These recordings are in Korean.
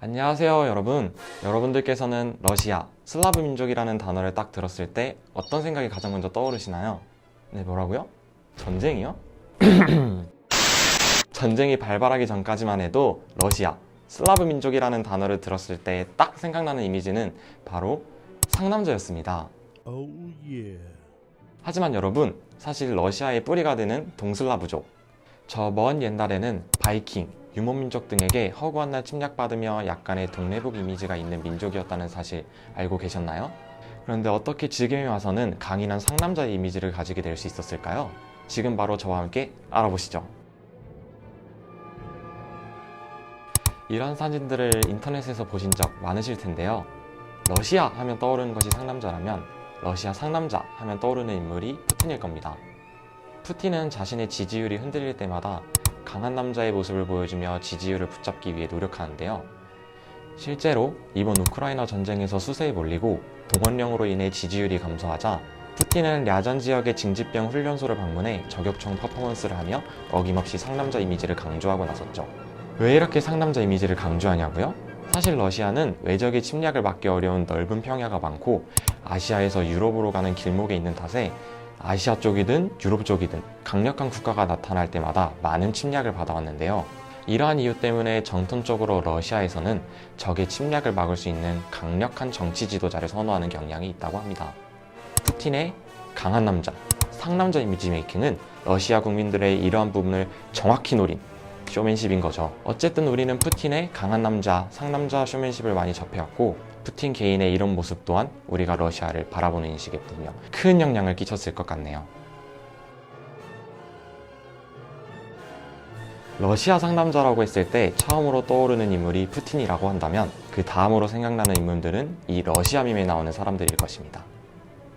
안녕하세요 여러분. 여러분들께서는 러시아, 슬라브 민족이라는 단어를 딱 들었을 때 어떤 생각이 가장 먼저 떠오르시나요? 네, 뭐라고요? 전쟁이요? 전쟁이 발발하기 전까지만 해도 러시아, 슬라브 민족이라는 단어를 들었을 때 딱 생각나는 이미지는 바로 상남자였습니다. Oh yeah. 하지만 여러분, 사실 러시아의 뿌리가 되는 동슬라브족, 저 먼 옛날에는 바이킹, 유목민족 등에게 허구한 날 침략받으며 약간의 동래북 이미지가 있는 민족이었다는 사실 알고 계셨나요? 그런데 어떻게 지금에 와서는 강인한 상남자의 이미지를 가지게 될 수 있었을까요? 지금 바로 저와 함께 알아보시죠. 이런 사진들을 인터넷에서 보신 적 많으실 텐데요. 러시아 하면 떠오르는 것이 상남자라면 러시아 상남자 하면 떠오르는 인물이 푸틴일 겁니다. 푸틴은 자신의 지지율이 흔들릴 때마다 강한 남자의 모습을 보여주며 지지율을 붙잡기 위해 노력하는데요. 실제로 이번 우크라이나 전쟁에서 수세에 몰리고 동원령으로 인해 지지율이 감소하자 푸틴은 랴전 지역의 징집병 훈련소를 방문해 저격총 퍼포먼스를 하며 어김없이 상남자 이미지를 강조하고 나섰죠. 왜 이렇게 상남자 이미지를 강조하냐고요? 사실 러시아는 외적의 침략을 막기 어려운 넓은 평야가 많고 아시아에서 유럽으로 가는 길목에 있는 탓에 아시아 쪽이든 유럽 쪽이든 강력한 국가가 나타날 때마다 많은 침략을 받아왔는데요. 이러한 이유 때문에 전통적으로 러시아에서는 적의 침략을 막을 수 있는 강력한 정치 지도자를 선호하는 경향이 있다고 합니다. 푸틴의 강한 남자, 상남자 이미지 메이킹은 러시아 국민들의 이러한 부분을 정확히 노린 쇼맨십인 거죠. 어쨌든 우리는 푸틴의 강한 남자, 상남자 쇼맨십을 많이 접해왔고 푸틴 개인의 이런 모습 또한 우리가 러시아를 바라보는 인식에 분명 큰 영향을 끼쳤을 것 같네요. 러시아 상남자라고 했을 때 처음으로 떠오르는 인물이 푸틴이라고 한다면 그 다음으로 생각나는 인물들은 이 러시아 밈에 나오는 사람들일 것입니다.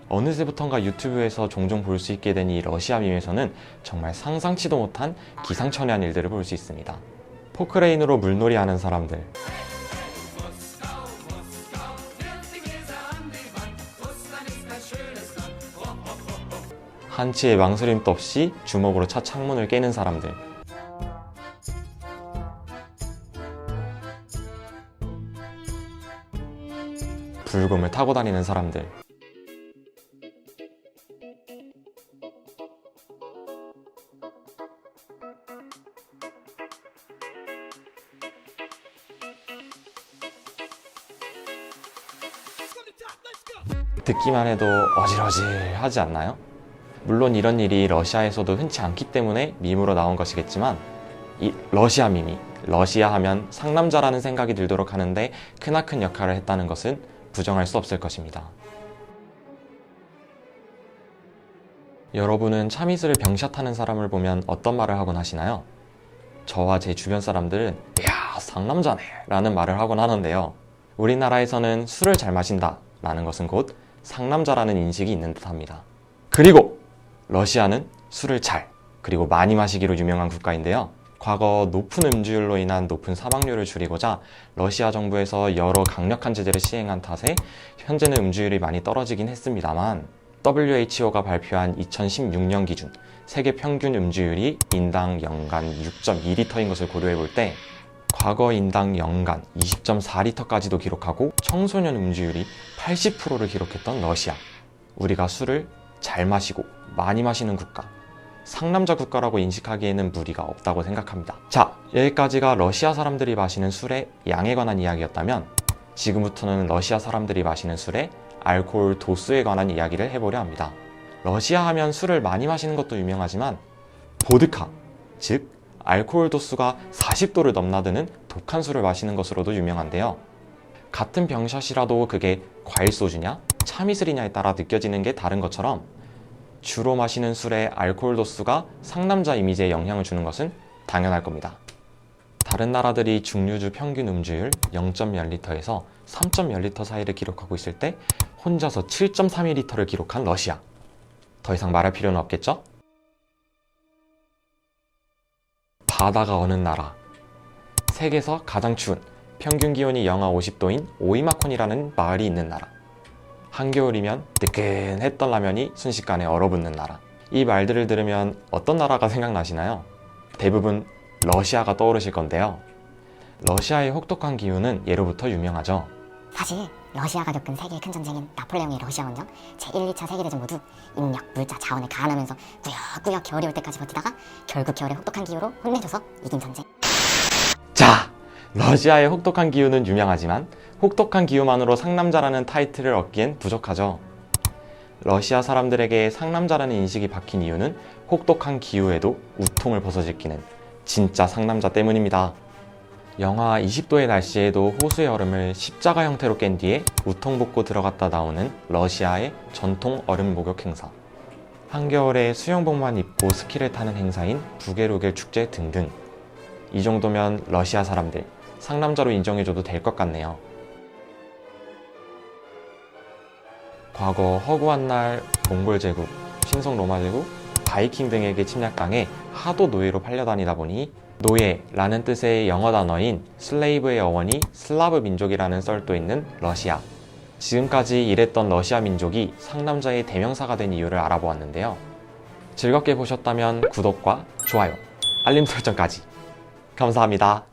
어느새부턴가 유튜브에서 종종 볼 수 있게 된 이 러시아 밈에서는 정말 상상치도 못한 기상천외한 일들을 볼 수 있습니다. 포크레인으로 물놀이하는 사람들, 한치의 망설임도 없이 주먹으로 차 창문을 깨는 사람들, 불금을 타고 다니는 사람들, 듣기만 해도 어질어질하지 않나요? 물론 이런 일이 러시아에서도 흔치 않기 때문에 밈으로 나온 것이겠지만 이 러시아 밈이 러시아 하면 상남자라는 생각이 들도록 하는데 크나큰 역할을 했다는 것은 부정할 수 없을 것입니다. 여러분은 차미스를 병샷하는 사람을 보면 어떤 말을 하곤 하시나요? 저와 제 주변 사람들은 이야 상남자네 라는 말을 하곤 하는데요. 우리나라에서는 술을 잘 마신다 라는 것은 곧 상남자라는 인식이 있는 듯 합니다. 그리고 러시아는 술을 잘 그리고 많이 마시기로 유명한 국가인데요. 과거 높은 음주율로 인한 높은 사망률을 줄이고자 러시아 정부에서 여러 강력한 제재를 시행한 탓에 현재는 음주율이 많이 떨어지긴 했습니다만 WHO가 발표한 2016년 기준 세계 평균 음주율이 인당 연간 6.2리터인 것을 고려해 볼 때 과거 인당 연간 20.4리터까지도 기록하고 청소년 음주율이 80%를 기록했던 러시아. 우리가 술을 잘 마시고 많이 마시는 국가, 상남자 국가라고 인식하기에는 무리가 없다고 생각합니다. 자, 여기까지가 러시아 사람들이 마시는 술의 양에 관한 이야기였다면 지금부터는 러시아 사람들이 마시는 술의 알코올 도수에 관한 이야기를 해보려 합니다. 러시아 하면 술을 많이 마시는 것도 유명하지만 보드카, 즉 알코올 도수가 40도를 넘나드는 독한 술을 마시는 것으로도 유명한데요. 같은 병샷이라도 그게 과일 소주냐 참이슬이냐에 따라 느껴지는 게 다른 것처럼 주로 마시는 술의 알코올 도수가 상남자 이미지에 영향을 주는 것은 당연할 겁니다. 다른 나라들이 중류주 평균 음주율 0몇 리터에서 3몇 리터 사이를 기록하고 있을 때 혼자서 7.32리터를 기록한 러시아. 더 이상 말할 필요는 없겠죠? 바다가 어느 나라, 세계에서 가장 추운 평균 기온이 영하 50도인 오이마콘이라는 마을이 있는 나라, 한겨울이면 뜨끈했던 라면이 순식간에 얼어붙는 나라. 이 말들을 들으면 어떤 나라가 생각나시나요? 대부분 러시아가 떠오르실 건데요. 러시아의 혹독한 기후는 예로부터 유명하죠. 사실 러시아가 겪은 세계의 큰 전쟁인 나폴레옹의 러시아 원정, 제1, 2차 세계대전 모두 인력, 물자, 자원을 가한하면서 꾸역꾸역 겨울이 올 때까지 버티다가 결국 겨울의 혹독한 기후로 혼내줘서 이긴 전쟁. 자, 러시아의 혹독한 기후는 유명하지만 혹독한 기후만으로 상남자라는 타이틀을 얻기엔 부족하죠. 러시아 사람들에게 상남자라는 인식이 박힌 이유는 혹독한 기후에도 우통을 벗어제끼는 진짜 상남자 때문입니다. 영하 20도의 날씨에도 호수의 얼음을 십자가 형태로 깬 뒤에 우통 벗고 들어갔다 나오는 러시아의 전통 얼음 목욕 행사, 한겨울에 수영복만 입고 스키를 타는 행사인 부게루겔 축제 등등. 이 정도면 러시아 사람들 상남자로 인정해줘도 될 것 같네요. 과거 허구한 날 몽골 제국, 신성 로마 제국, 바이킹 등에게 침략당해 하도 노예로 팔려다니다 보니 노예라는 뜻의 영어 단어인 슬레이브의 어원이 슬라브 민족이라는 썰도 있는 러시아. 지금까지 이랬던 러시아 민족이 상남자의 대명사가 된 이유를 알아보았는데요. 즐겁게 보셨다면 구독과 좋아요, 알림 설정까지. 감사합니다.